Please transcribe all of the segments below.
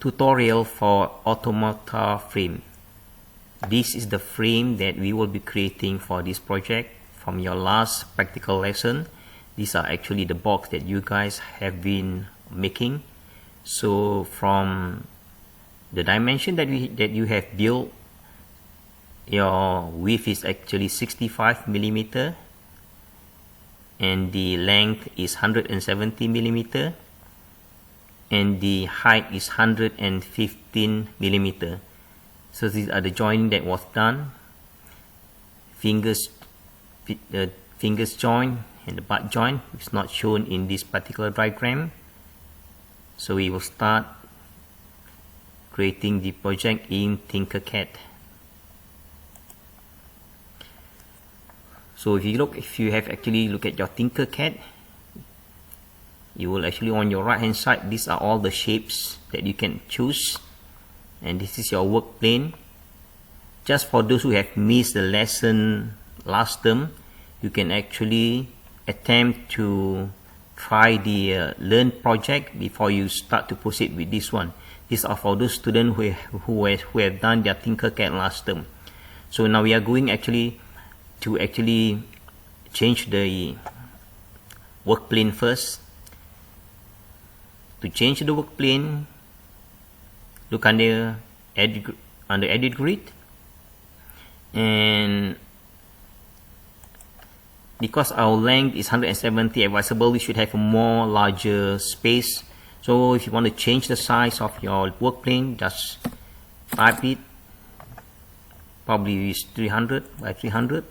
tutorial for Automata Frame. This is the frame that we will be creating for this project from your last practical lesson. These are actually the box that you guys have been making. So from the dimension that you have built, your width is actually 65 millimeter and the length is 170 millimeter and the height is 115 millimeter. So these are the joining that was done. Fingers joint and the butt joint is not shown in this particular diagram. So we will start creating the project in Tinkercad. So if you have actually look at your Tinkercad, you will actually on your right hand side, these are all the shapes that you can choose, and this is your work plane. Just for those who have missed the lesson last term, you can actually attempt to try the learn project before you start to proceed with this one. These are for those students who have done their Tinkercad last term. So now we are going to change the work plane first. To change the work plane, look under edit grid, and because our length is 170 advisable, we should have a more larger space. So if you want to change the size of your work plane, just type it, probably is 300 by 300,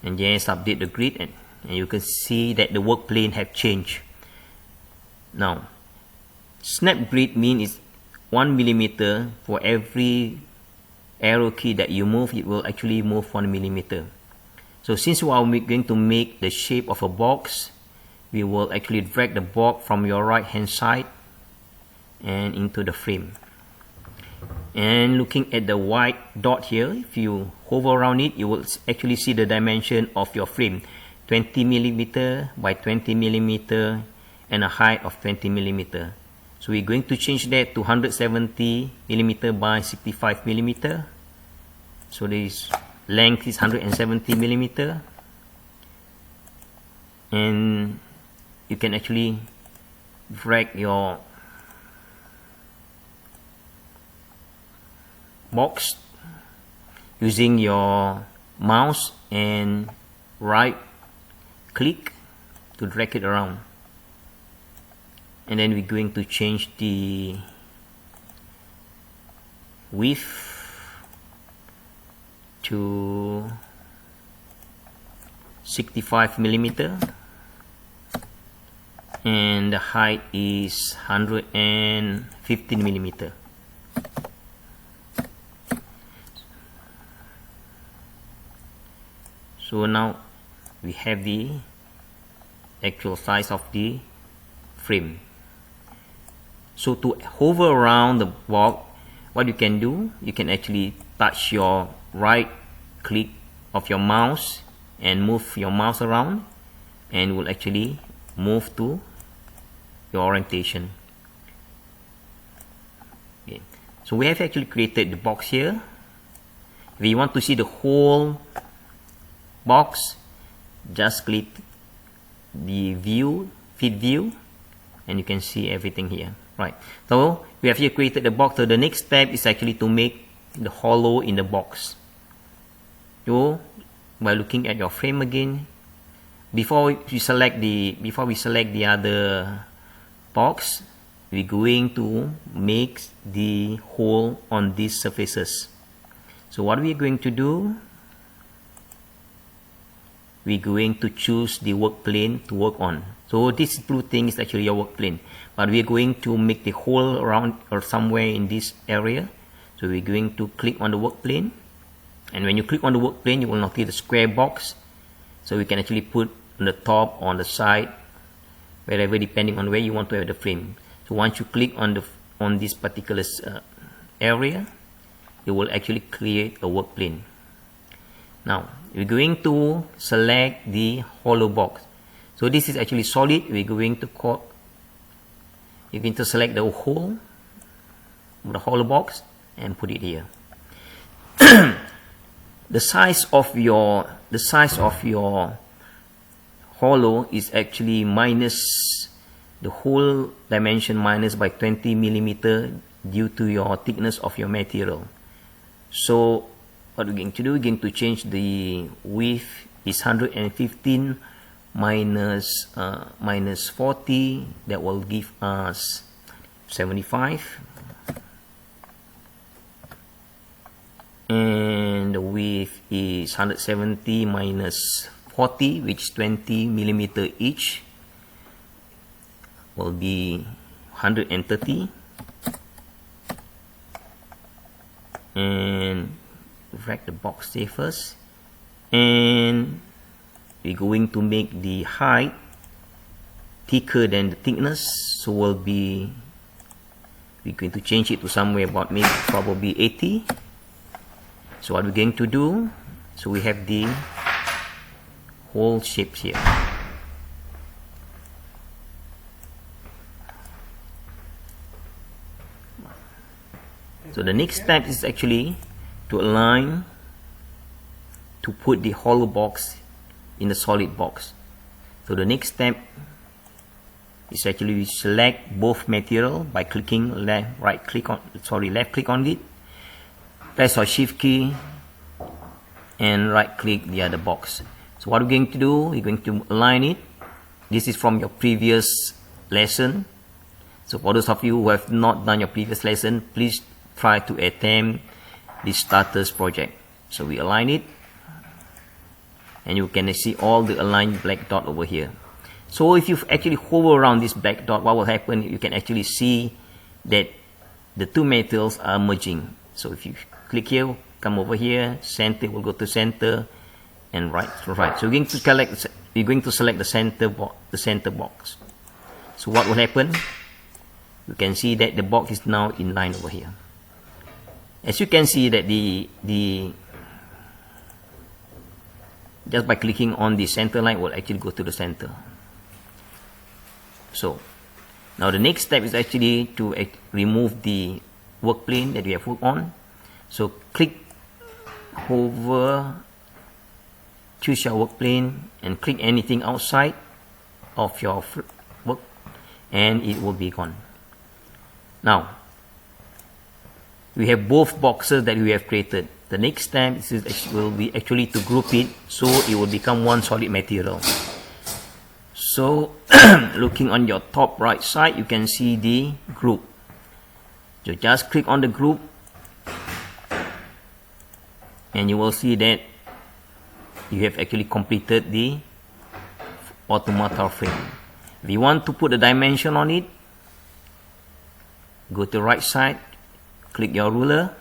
and just update the grid, and you can see that the work plane have changed. Now snap grid means 1 millimeter for every arrow key that you move, it will actually move 1 millimeter. So since we are going to make the shape of a box, we will actually drag the box from your right hand side and into the frame. And looking at the white dot here, if you hover around it, you will actually see the dimension of your frame, 20 millimeter by 20 millimeter and a height of 20 millimeter. So we're going to change that to 170 millimeter by 65 millimeter. So this length is 170 millimeter, and you can actually drag your box using your mouse and right click to drag it around. And then we're going to change the width to 65 millimeter and the height is 115 millimeter. So now we have the actual size of the frame. So to hover around the box, what you can do, you can actually touch your right click of your mouse and move your mouse around, and will actually move to your orientation. Okay. So we have actually created the box here. If you want to see the whole box, just click the view, feed view, and you can see everything here. Right, so we have here created the box. So the next step is actually to make the hollow in the box. So by looking at your frame again, before we select the other box, we're going to make the hole on these surfaces. So what we're going to do, we're going to choose the work plane to work on. So this blue thing is actually your work plane, but we're going to make the hole around or somewhere in this area. So we're going to click on the work plane, and when you click on the work plane, you will notice the square box. So we can actually put on the top, on the side, wherever, depending on where you want to have the frame. So once you click on this particular area, you will actually create a work plane. Now we're going to select the hollow box. So this is actually solid. We're going to You're going to select the hole, the hollow box, and put it here. The size of your hollow is actually minus the whole dimension minus by 20 millimeter due to your thickness of your material. So what we're going to do, we're going to change the width is 115 minus 40, that will give us 75, and the width is 170 minus 40, which is 20 millimeter each, will be 130, and drag the box there first, and we're going to make the height thicker than the thickness, so we're going to change it to somewhere about maybe probably 80. So what we're going to do, so we have the whole shapes here. So the next step is actually to align, to put the hollow box in the solid box. So the next step is actually we select both material by clicking left click on it, press your shift key and right click the other box. So what we're going to do, we're going to align it. This is from your previous lesson. So for those of you who have not done your previous lesson, please try to attempt the starters project. So we align it, and you can see all the aligned black dot over here. So if you actually hover around this black dot, what will happen, you can actually see that the two metals are merging. So if you click here, come over here, center will go to center, and right to right. So we're going to select the center box. So what will happen, you can see that the box is now in line over here. As you can see that just by clicking on the center line will actually go to the center. So now the next step is actually to remove the work plane that we have put on. So choose your work plane and click anything outside of your work, and it will be gone. Now we have both boxes that we have created. The next step will be actually to group it so it will become one solid material. So looking on your top right side, you can see the group. So just click on the group, and you will see that you have actually completed the Automata Frame. If you want to put a dimension on it, go to the right side, click your ruler,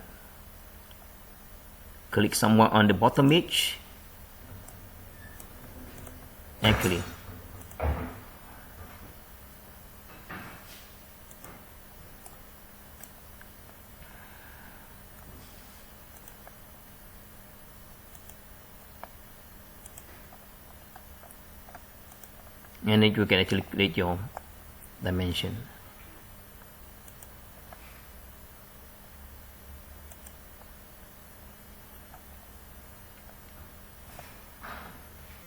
click somewhere on the bottom edge, actually and then you can actually create your dimension.